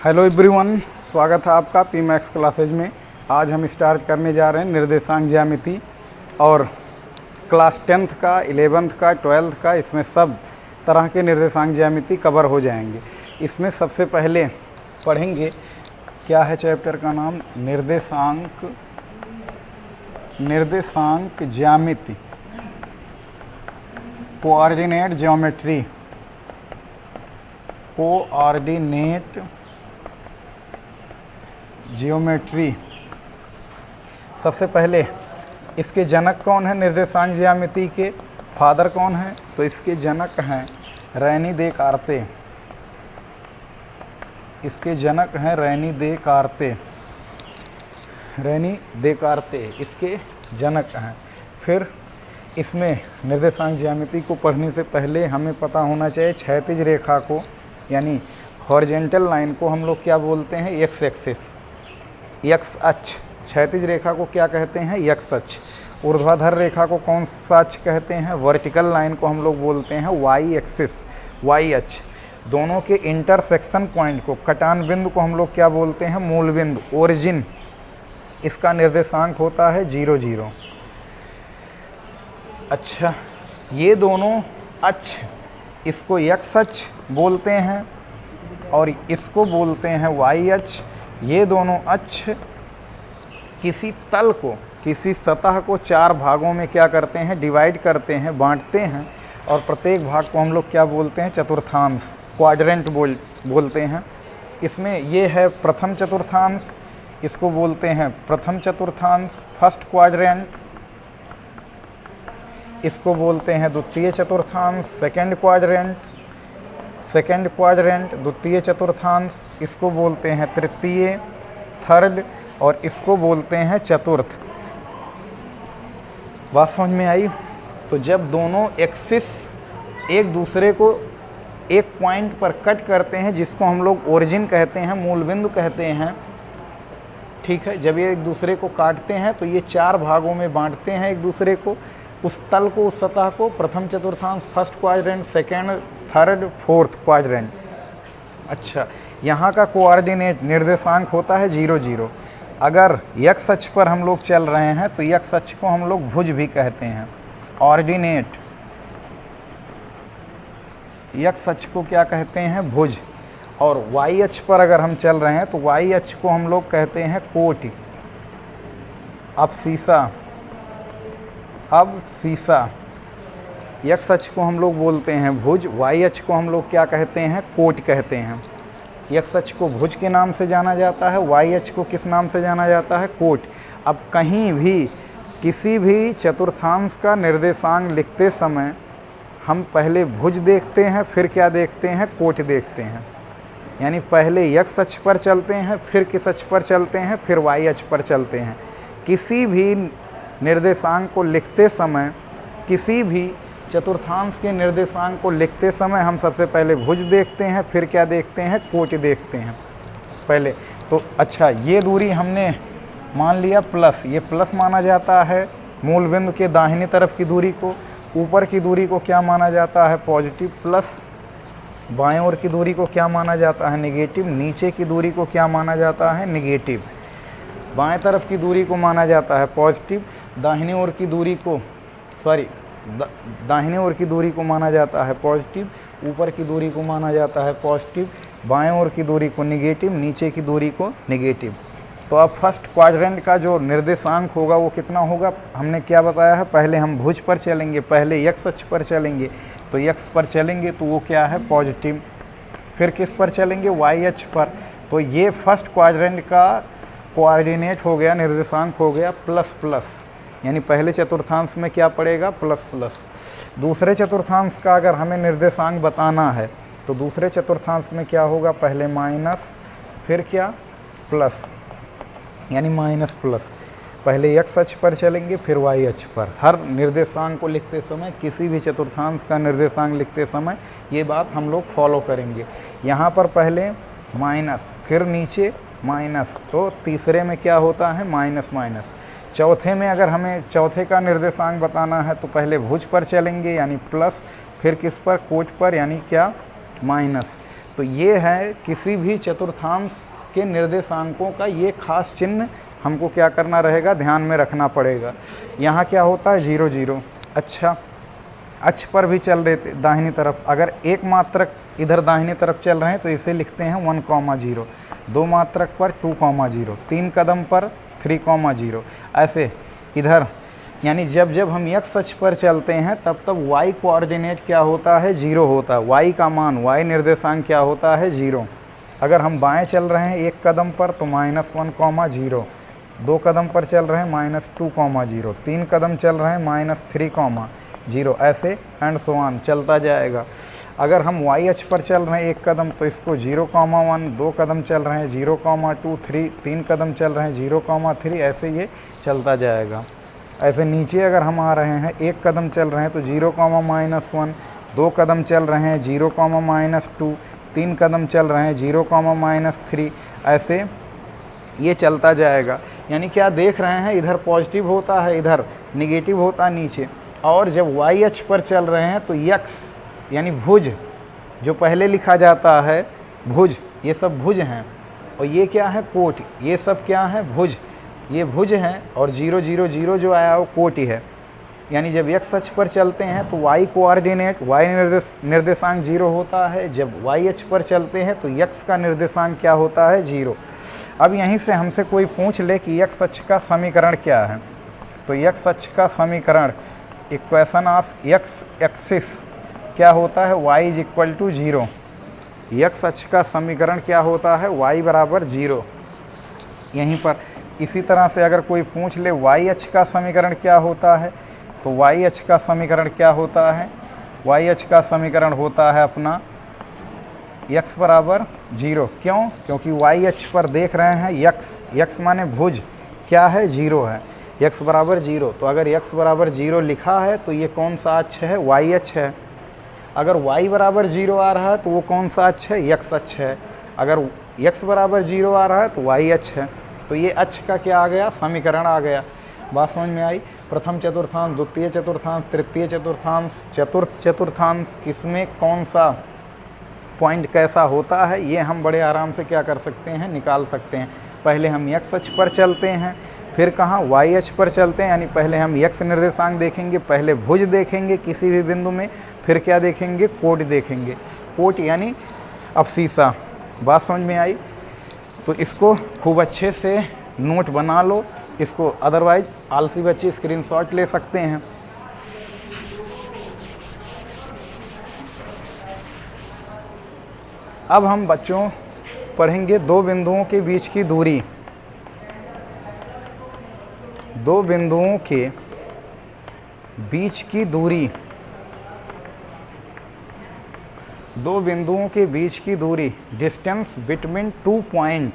Hello everyone, स्वागत है आपका पी मैक्स क्लासेज में। आज हम स्टार्ट करने जा रहे हैं निर्देशांक ज्यामिति और क्लास 10th का, 11th का, 12th का, इसमें सब तरह के निर्देशांक ज्यामिति कवर हो जाएंगे। इसमें सबसे पहले पढ़ेंगे क्या है चैप्टर का नाम, निर्देशांक ज्यामिति, कोऑर्डिनेट ज्योमेट्री, कोऑर्डिनेट जियोमेट्री। सबसे पहले इसके जनक कौन है, निर्देशांक ज्यामिति के फादर कौन है, तो इसके जनक हैं रेनी देकार्ते। इसके जनक हैं रेनी देकार्ते इसके जनक हैं। फिर इसमें निर्देशांक ज्यामिति को पढ़ने से पहले हमें पता होना चाहिए क्षैतिज रेखा को, यानी हॉरिजेंटल लाइन को हम लोग क्या बोलते हैं, एक्स एक्सिस, एक्स अक्ष। क्षैतिज रेखा को क्या कहते हैं, एक्स अक्ष। ऊर्ध्वाधर रेखा को कौन सा अक्ष कहते हैं, वर्टिकल लाइन को हम लोग बोलते हैं वाई एक्सिस, वाई अक्ष। दोनों के इंटरसेक्शन पॉइंट को, कटान बिंदु को हम लोग क्या बोलते हैं, मूल बिंदु, ओरिजिन। इसका निर्देशांक होता है 0 0। अच्छा, ये दोनों अक्ष, इसको एक्स अक्ष बोलते हैं और इसको बोलते हैं वाई अक्ष। ये दोनों अक्ष किसी तल को, किसी सतह को 4 भागों में क्या करते हैं, डिवाइड करते हैं, बांटते हैं, और प्रत्येक भाग को हम लोग क्या बोलते हैं, चतुर्थांश, क्वाड्रेंट बोलते हैं। इसमें ये है प्रथम चतुर्थांश, इसको बोलते हैं प्रथम चतुर्थांश, फर्स्ट क्वाड्रेंट। इसको बोलते हैं द्वितीय चतुर्थांश, सेकंड क्वाड्रेंट, द्वितीय चतुर्थांश। इसको बोलते हैं तृतीय, थर्ड, और इसको बोलते हैं चतुर्थ। बात समझ में आई? तो जब दोनों एक्सिस एक दूसरे को एक पॉइंट पर कट करते हैं, जिसको हम लोग ओरिजिन कहते हैं, मूल बिंदु कहते हैं, ठीक है, जब ये एक दूसरे को काटते हैं तो ये 4 भागों में बांटते हैं एक दूसरे को, उस तल को, उस सतह को, प्रथम चतुर्थांश, first quadrant, second, third, fourth quadrant. अच्छा, यहाँ का कोऑर्डिनेट निर्देशांक होता है 0 0। अगर एक्स अक्ष पर हम लोग चल रहे हैं तो एक्स अक्ष को हम लोग भुज भी कहते हैं, ऑर्डिनेट। एक्स अक्ष को क्या कहते हैं, भुज। और वाई अक्ष पर अगर हम चल रहे हैं तो वाई अक्ष को हम लोग कहते हैं कोटि, अब सीसा। एक्स अक्ष को हम लोग बोलते हैं भुज, वाई अक्ष को हम लोग क्या कहते हैं, कोट कहते हैं। एक्स अक्ष को भुज के नाम से जाना जाता है, वाई अक्ष को किस नाम से जाना जाता है, कोट। अब कहीं भी किसी भी चतुर्थांश का निर्देशांक लिखते समय हम पहले भुज देखते हैं, फिर क्या देखते हैं, कोट देखते हैं। यानी पहले एक्स अक्ष पर चलते हैं, फिर किस अक्ष पर चलते हैं, फिर वाई अक्ष पर चलते हैं। किसी भी निर्देशांक को लिखते समय, किसी भी चतुर्थांश के निर्देशांक को लिखते समय हम सबसे पहले भुज देखते हैं, फिर क्या देखते हैं, कोट देखते हैं पहले। तो अच्छा, ये दूरी हमने मान लिया प्लस, ये प्लस माना जाता है मूल बिंदु के दाहिनी तरफ की दूरी को। ऊपर की दूरी को क्या माना जाता है, पॉजिटिव, प्लस बाएं ओर की दूरी को क्या माना जाता है, नेगेटिव। नीचे की दूरी को क्या माना जाता है, नेगेटिव। बाएं तरफ की दूरी को माना जाता है पॉजिटिव, दाहिनी ओर की दूरी को, दाहिने ओर की दूरी को माना जाता है पॉजिटिव, ऊपर की दूरी को माना जाता है पॉजिटिव, बाएं ओर की दूरी को नेगेटिव, नीचे की दूरी को नेगेटिव। तो अब फर्स्ट क्वाड्रेंट का जो निर्देशांक होगा वो कितना होगा, हमने क्या बताया है, पहले हम भुज पर चलेंगे, पहले एक्स अक्ष पर चलेंगे, तो एक्स पर चलेंगे तो वो क्या है, पॉजिटिव। फिर किस पर चलेंगे, वाई अक्ष पर। तो ये फर्स्ट क्वाड्रेंट का कोऑर्डिनेट हो गया, निर्देशांक हो गया प्लस प्लस, यानी पहले चतुर्थांश में क्या पड़ेगा, प्लस प्लस। दूसरे चतुर्थांश का अगर हमें निर्देशांक बताना है तो दूसरे चतुर्थांश में क्या होगा, पहले माइनस, फिर क्या, प्लस, यानी माइनस प्लस। पहले एक्स अक्ष पर चलेंगे, फिर वाई अक्ष पर। हर निर्देशांक को लिखते समय, किसी भी चतुर्थांश का निर्देशांक लिखते समय ये बात हम लोग फॉलो करेंगे। यहाँ पर पहले माइनस, फिर नीचे माइनस, तो तीसरे में क्या होता है, माइनस माइनस। चौथे में अगर हमें चौथे का निर्देशांक बताना है तो पहले भुज पर चलेंगे, यानी प्लस, फिर किस पर, कोट पर, यानी क्या, माइनस। तो तो ये है किसी भी चतुर्थांश के निर्देशांकों का ये खास चिन्ह हमको क्या करना रहेगा, ध्यान में रखना पड़ेगा। यहाँ क्या होता है 0 0। अच्छा, अक्ष पर भी चल रहे थे दाहिनी तरफ, अगर एक मात्रक इधर दाहिनी तरफ चल रहे हैं तो इसे लिखते हैं 1, 0। 2 मात्रक पर 2, 0। 3 कदम पर 3, 0। ऐसे इधर, यानी जब जब हम x अक्ष पर चलते हैं तब तब y कोऑर्डिनेट क्या होता है, 0 होता है। y का मान, y निर्देशांक क्या होता है, 0। अगर हम बाएं चल रहे हैं 1 कदम पर तो -1, 0। 2 कदम पर चल रहे हैं -2, 0। 3 कदम चल रहे हैं -3, 0। ऐसे एंड सो ऑन चलता जाएगा। अगर हम y अक्ष पर चल रहे हैं 1 कदम तो इसको 0, 1। 2 कदम चल रहे हैं 0, 2, 3। 3 कदम चल रहे हैं 0, 3। ऐसे ये चलता जाएगा। ऐसे नीचे अगर हम आ रहे हैं 1 कदम चल रहे हैं तो 0, -1। 2 कदम चल रहे हैं 0, -2। 3 कदम चल रहे हैं 0, -3। ऐसे ये चलता जाएगा। यानी क्या देख रहे हैं, इधर पॉजिटिव होता है, इधर निगेटिव होता है नीचे। और जब y अक्ष पर चल रहे हैं तो x यानी भुज, जो पहले लिखा जाता है भुज, ये सब भुज हैं। और ये क्या है, कोट, ये सब क्या है, भुज, ये भुज हैं। और 0 0 0 जो आया वो कोटि है। यानी जब x अक्ष पर चलते हैं तो y कोऑर्डिनेट, y निर्देशांक 0 होता है। जब y अक्ष पर चलते हैं तो x का निर्देशांक क्या होता है, 0। अब यहीं से हमसे कोई पूछ ले कि x अक्ष का समीकरण क्या है, तो x अक्ष का समीकरण, इक्वेशन ऑफ x एक्सिस क्या होता है, y = 0। x अक्ष का समीकरण क्या होता है, y = 0। यहीं पर इसी तरह से अगर कोई पूछ ले y अक्ष का समीकरण क्या होता है, तो y अक्ष का समीकरण क्या होता है, y अक्ष का समीकरण होता है अपना x = 0। क्यों? क्योंकि y अक्ष पर देख रहे हैं x माने भुज क्या है, 0 है। x = 0, तो अगर x = 0 लिखा है तो ये कौन सा अक्ष है, y अक्ष है। अगर y = 0 आ रहा है तो वो कौन सा अक्ष है, x अक्ष है। अगर x = 0 आ रहा है तो y अक्ष है। तो ये अक्ष का क्या आ गया, समीकरण आ गया। बात समझ में आई। प्रथम चतुर्थांश, द्वितीय चतुर्थांश, तृतीय चतुर्थांश, चतुर्थ चतुर्थांश, किसमें कौन सा पॉइंट कैसा होता है, ये हम बड़े आराम से क्या कर सकते हैं, निकाल सकते हैं। पहले हम x अक्ष पर चलते हैं, फिर कहाँ, y अक्ष पर चलते हैं। यानी पहले हम x निर्देशांक देखेंगे, पहले भुज देखेंगे किसी भी बिंदु में, फिर क्या देखेंगे, कोट देखेंगे। कोट यानी अबसीसा। बात समझ में आई। तो इसको खूब अच्छे से नोट बना लो इसको, अदरवाइज आलसी बच्चे स्क्रीनशॉट ले सकते हैं। अब हम बच्चों पढ़ेंगे दो बिंदुओं के बीच की दूरी। दो बिंदुओं के बीच की दूरी, दो बिंदुओं के बीच की दूरी, डिस्टेंस बिटवीन 2 पॉइंट,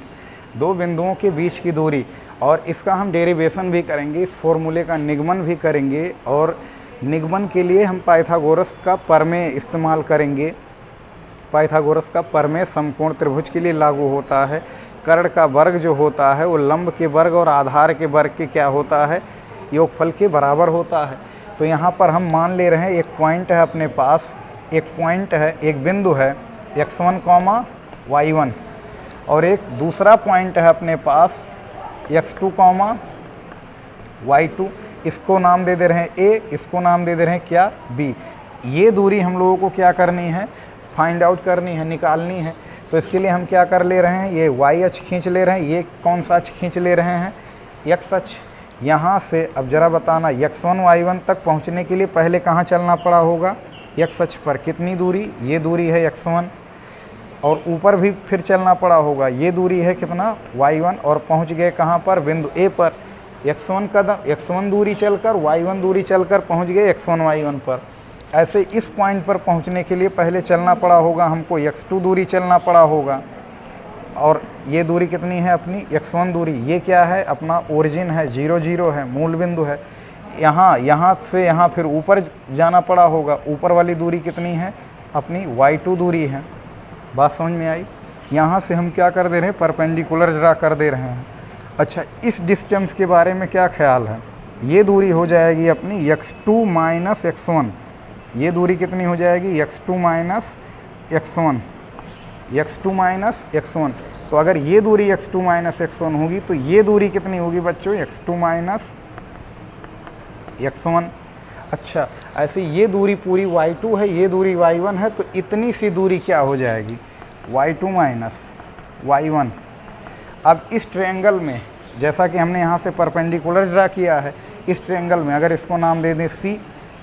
दो बिंदुओं के बीच की दूरी। और इसका हम डेरिवेशन भी करेंगे, इस फॉर्मूले का निगमन भी करेंगे। और निगमन के लिए हम पाइथागोरस का प्रमेय इस्तेमाल करेंगे। पाइथागोरस का प्रमेय समकोण त्रिभुज के लिए लागू होता है। कर्ण का वर्ग जो होता है वो लंब के वर्ग और आधार के वर्ग के क्या होता है, योगफल के बराबर होता है। तो यहाँ पर हम मान ले रहे हैं एक पॉइंट है अपने पास, एक पॉइंट है, एक बिंदु है x1, y1, और एक दूसरा पॉइंट है अपने पास x2, y2। इसको नाम दे दे रहे हैं a, इसको नाम दे दे रहे हैं क्या, b। ये दूरी हम लोगों को क्या करनी है, फाइंड आउट करनी है, निकालनी है। तो इसके लिए हम क्या कर ले रहे हैं, ये y अक्ष खींच ले रहे हैं। ये कौन सा अक्ष खींच ले रहे हैं, x अक्ष। यहाँ से अब ज़रा बताना, x1, y1 तक पहुँचने के लिए पहले कहाँ चलना पड़ा होगा, x अक्ष पर कितनी दूरी, ये दूरी है x1, और ऊपर भी फिर चलना पड़ा होगा, ये दूरी है कितना, y1, और पहुँच गए कहाँ पर, बिंदु A पर। x1 दूरी चलकर, y1 दूरी चलकर पहुँच गए x1, y1 पर। ऐसे इस पॉइंट पर पहुंचने के लिए पहले चलना पड़ा होगा हमको, x2 दूरी चलना पड़ा होगा। और ये दूरी कितनी है अपनी, x1 दूरी। ये क्या है, अपना ओरिजिन है, 0 0 है, मूल बिंदु है। यहाँ से यहाँ फिर ऊपर जाना पड़ा होगा। ऊपर वाली दूरी कितनी है, अपनी y2 दूरी है। बात समझ में आई। यहाँ से हम क्या कर दे रहे हैं, परपेंडिकुलर ड्रा कर दे रहे हैं। अच्छा, इस डिस्टेंस के बारे में क्या ख्याल है, ये दूरी हो जाएगी अपनी x2 - x1। ये दूरी कितनी हो जाएगी, x2 - x1। x2 minus x1। तो अगर ये दूरी x2 माइनस x1 होगी तो ये दूरी कितनी होगी बच्चों, x2 माइनस x1। अच्छा, ऐसे ये दूरी पूरी y2 है, ये दूरी y1 है, तो इतनी सी दूरी क्या हो जाएगी, y2 माइनस y1। अब इस ट्रायंगल में जैसा कि हमने यहाँ से परपेंडिकुलर ड्रा किया है, इस ट्रायंगल में अगर इसको नाम दे दें C,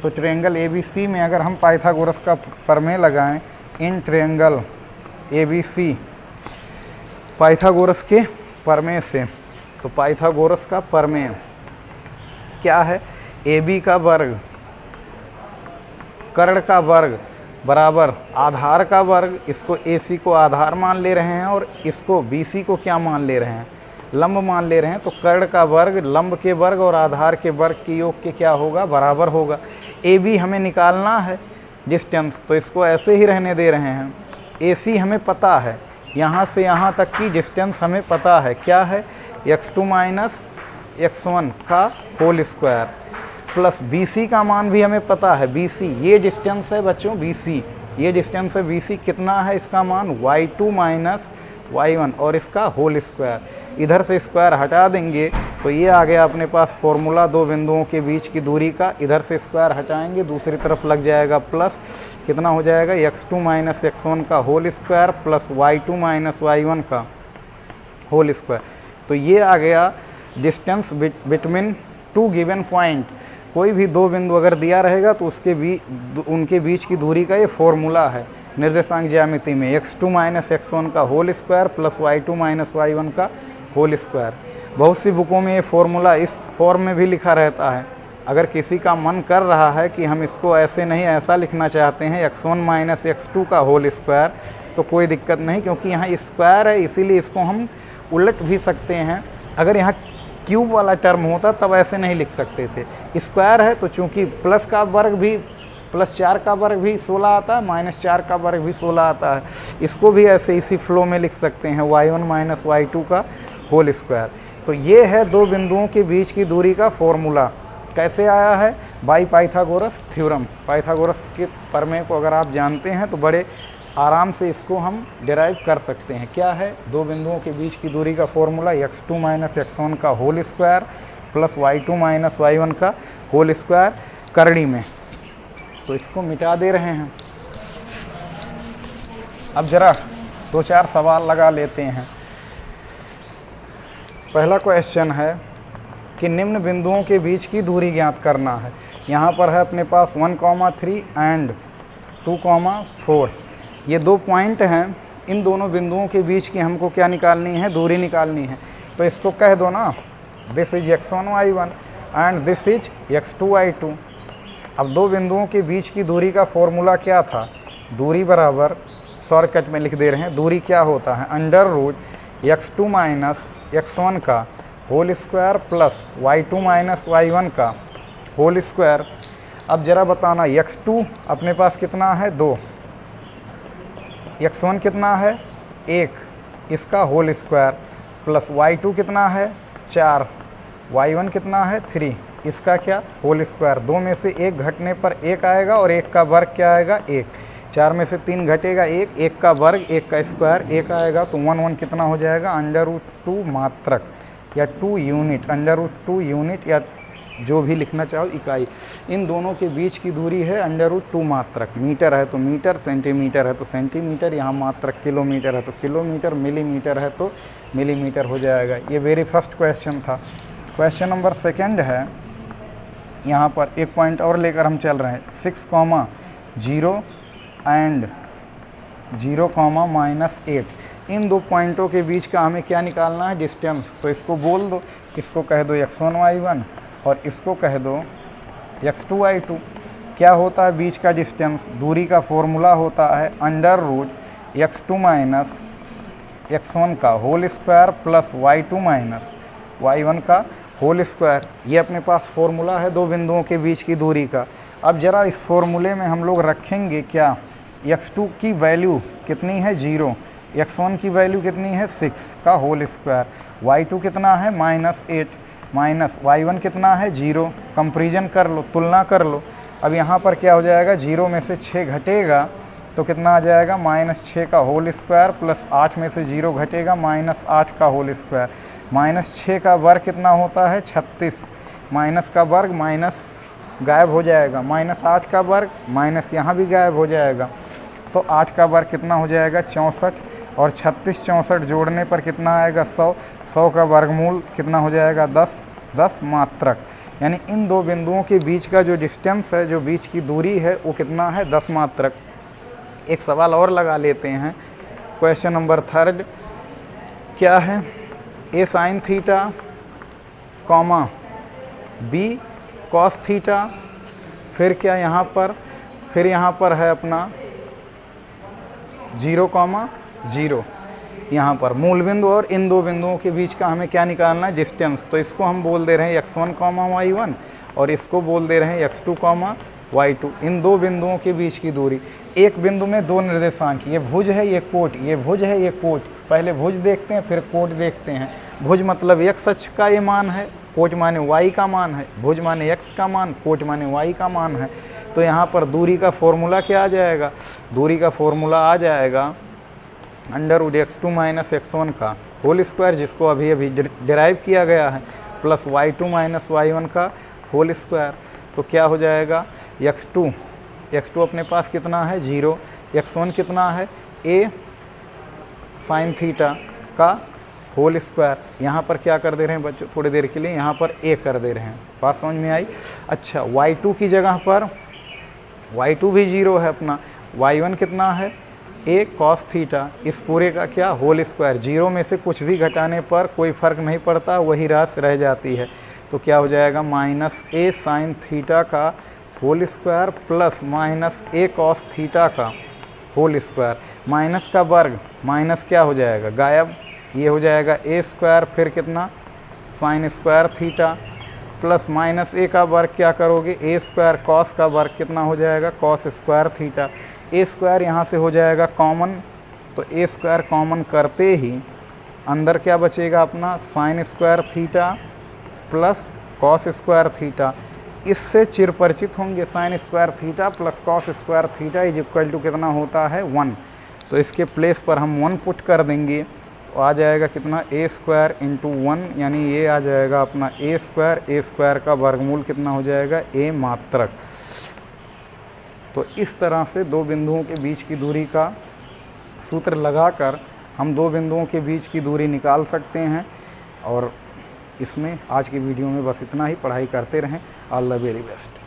तो ट्रायंगल ABC में अगर हम पाइथागोरस का प्रमेय लगाएं, इन ट्रायंगल ABC पाइथागोरस के प्रमेय से, तो पाइथागोरस का प्रमेय क्या है, AB का वर्ग कर्ण का वर्ग बराबर आधार का वर्ग, इसको AC को आधार मान ले रहे हैं और इसको BC को क्या मान ले रहे हैं, लंब मान ले रहे हैं। तो कर्ण का वर्ग लंब के वर्ग और आधार के वर्ग के योग के क्या होगा, बराबर होगा। AB हमें निकालना है डिस्टेंस, तो इसको ऐसे ही रहने दे रहे हैं। AC हमें पता है, यहाँ से यहाँ तक की डिस्टेंस हमें पता है, क्या है, x2 माइनस x1 का होल स्क्वायर, प्लस BC का मान भी हमें पता है, BC ये डिस्टेंस है बच्चों, BC ये डिस्टेंस है, BC कितना है, इसका मान y2 माइनस y1 और इसका होल स्क्वायर। इधर से स्क्वायर हटा देंगे तो ये आ गया अपने पास फॉर्मूला दो बिंदुओं के बीच की दूरी का। इधर से स्क्वायर हटाएंगे, दूसरी तरफ लग जाएगा प्लस, कितना हो जाएगा, x2 माइनस x1 का whole square plus y2 minus y1 का होल स्क्वायर। तो ये आ गया distance between two given point. कोई भी दो बिंदु अगर दिया रहेगा तो उनके बीच की दूरी का ये फॉर्मूला है निर्देशांक ज्यामिति में, x2 माइनस x1 का whole square plus y2 minus y1 का होल स्क्वायर। बहुत सी बुकों में ये फॉर्मूला इस फॉर्म में भी लिखा रहता है। अगर किसी का मन कर रहा है कि हम इसको ऐसे नहीं ऐसा लिखना चाहते हैं x1 माइनस x2 का होल स्क्वायर, तो कोई दिक्कत नहीं, क्योंकि यहाँ स्क्वायर है इसीलिए इसको हम उलट भी सकते हैं। अगर यहाँ क्यूब वाला टर्म होता तब ऐसे नहीं लिख सकते थे। स्क्वायर है तो चूंकि प्लस का वर्ग भी प्लस 4 का वर्ग भी 16 आता है, माइनस 4 का वर्ग भी 16 आता है। इसको भी ऐसे इसी फ्लो में लिख सकते हैं, y1 माइनस y2 का होल स्क्वायर। तो ये है दो बिंदुओं के बीच की दूरी का फॉर्मूला। कैसे आया है, बाई पाइथागोरस थ्योरम। पाइथागोरस के प्रमेय को अगर आप जानते हैं तो बड़े आराम से इसको हम डिराइव कर सकते हैं। क्या है, दो बिंदुओं के बीच की दूरी का फॉर्मूला x2 माइनस x1 का whole square plus y2 minus y1 का होल स्क्वायर करड़ी में। तो इसको मिटा दे रहे हैं। अब जरा दो चार सवाल लगा लेते हैं। पहला क्वेश्चन है कि निम्न बिंदुओं के बीच की दूरी ज्ञात करना है। यहाँ पर है अपने पास 1,3 एंड 2,4। ये दो पॉइंट हैं, इन दोनों बिंदुओं के बीच की हमको क्या निकालनी है, दूरी निकालनी है। तो इसको कह दो ना, this is x1 y1 and this is x2 y2। अब दो बिंदुओं के बीच की दूरी का फॉर्मूला क्या था, दूरी बराबर, शॉर्टकट में लिख दे रहे हैं, दूरी क्या होता है, under root x2 minus x1 का whole square plus y2 minus y1 का होल स्क्वायर। अब ज़रा बताना, x2 अपने पास कितना है, 2, x1 कितना है, 1, इसका होल स्क्वायर प्लस y2 कितना है, 4, y1 कितना है, 3, इसका क्या, होल स्क्वायर। दो में से एक घटने पर एक आएगा और एक का वर्ग क्या आएगा, 1। 4 में से 3 घटेगा 1, 1 का वर्ग, 1 का स्क्वायर, 1 आएगा। तो 1 कितना हो जाएगा, अंडर रूट 2 मात्रक या 2 यूनिट, अंडर रूट 2 यूनिट या जो भी लिखना चाहो इकाई। इन दोनों के बीच की दूरी है अंडर रूट 2 मात्रक। मीटर है तो मीटर, सेंटीमीटर है तो सेंटीमीटर, यहाँ मात्रक किलोमीटर है तो किलोमीटर, मिलीमीटर है तो मिलीमीटर हो जाएगा। ये वेरी फर्स्ट क्वेश्चन था। क्वेश्चन नंबर सेकंड है, यहाँ पर एक पॉइंट और लेकर हम चल रहे हैं, 6,0 एंड 0,-8। इन दो पॉइंटों के बीच का हमें क्या निकालना है, डिस्टेंस। तो इसको बोल दो, इसको कह दो x1 y1 और इसको कह दो x2 y2। क्या होता है बीच का डिस्टेंस, दूरी का फॉर्मूला होता है under root x2 minus x1 का whole square plus y2 minus y1 का होल स्क्वायर। ये अपने पास फॉर्मूला है दो बिंदुओं के बीच की दूरी का। अब ज़रा इस फॉर्मूले में हम लोग रखेंगे क्या, x2 की वैल्यू कितनी है, 0, x1 की वैल्यू कितनी है, 6 का होल स्क्वायर, y2 कितना है, -8, माइनस y1 कितना है, 0। कंपेरिजन कर लो, तुलना कर लो। अब यहाँ पर क्या हो जाएगा, 0 में से 6 घटेगा तो कितना आ जाएगा -6 का होल स्क्वायर प्लस 8 में से 0 घटेगा -8 का होल स्क्वायर। -6 का वर्ग कितना होता है 36, माइनस का वर्ग माइनस गायब हो जाएगा, -8 का वर्ग माइनस यहाँ भी गायब हो जाएगा, तो 8 का वर्ग कितना हो जाएगा 64, और 36 64 जोड़ने पर कितना आएगा 100, 100 का वर्गमूल कितना हो जाएगा 10 मात्रक। यानी इन दो बिंदुओं के बीच का जो डिस्टेंस है, जो बीच की दूरी है, वो कितना है 10 मात्रक। एक सवाल और लगा लेते हैं, क्वेश्चन नंबर 3 क्या है, a sin theta comma b cos theta, फिर क्या यहाँ पर है अपना 0,0 यहाँ पर मूल बिंदु, और इन दो बिंदुओं के बीच का हमें क्या निकालना है डिस्टेंस। तो इसको हम बोल दे रहे हैं x1, y1, और इसको बोल दे रहे हैं x2, y2। इन दो बिंदुओं के बीच की दूरी, एक बिंदु में दो निर्देशांक, ये भुज है ये कोट, ये भुज है ये कोट। पहले भुज देखते हैं फिर कोट देखते हैं। भुज मतलब x अक्ष का ये मान है, कोट माने y का मान है, भुज माने x का मान, कोट माने y का मान है। तो यहाँ पर दूरी का फॉर्मूला क्या आ जाएगा, दूरी का फॉर्मूला आ जाएगा √x2 - x1 का होल स्क्वायर, जिसको अभी डिराइव किया गया है, प्लस y2 - y1 का होल स्क्वायर। तो क्या हो जाएगा x2 अपने पास कितना है 0, x1 कितना है a sin थीटा का होल स्क्वायर। यहाँ पर क्या कर दे रहे हैं बच्चों, थोड़ी देर के लिए यहाँ पर a कर दे रहे हैं, बात समझ में आई। अच्छा, y2 की जगह पर y2 भी 0 है अपना, y1 कितना है a cos थीटा, इस पूरे का क्या होल स्क्वायर। 0 में से कुछ भी घटाने पर कोई फ़र्क नहीं पड़ता, वही राशि रह जाती है। तो क्या हो जाएगा -a sin थीटा का whole square plus -a cos theta का होल स्क्वायर। माइनस का वर्ग, माइनस क्या हो जाएगा गायब, ये हो जाएगा a स्क्वायर, फिर कितना sin square theta, plus -a का वर्ग क्या करोगे a स्क्वायर, cos का वर्ग कितना हो जाएगा cos square theta. a square यहाँ से हो जाएगा कॉमन, तो a स्क्वायर कॉमन करते ही अंदर क्या बचेगा अपना sin square theta plus cos square theta. इससे चिर परिचित होंगे, sin square theta plus cos square theta is equal to कितना होता है 1। तो इसके प्लेस पर हम 1 पुट कर देंगे, तो आ जाएगा कितना a स्क्वायर इंटू 1, यानी ये आ जाएगा अपना a स्क्वायर का वर्गमूल कितना हो जाएगा a मात्रक। तो इस तरह से दो बिंदुओं के बीच की दूरी का सूत्र लगाकर हम दो बिंदुओं के बीच की दूरी निकाल सकते हैं। और इसमें आज की वीडियो में बस इतना ही, पढ़ाई करते रहें। All the very best.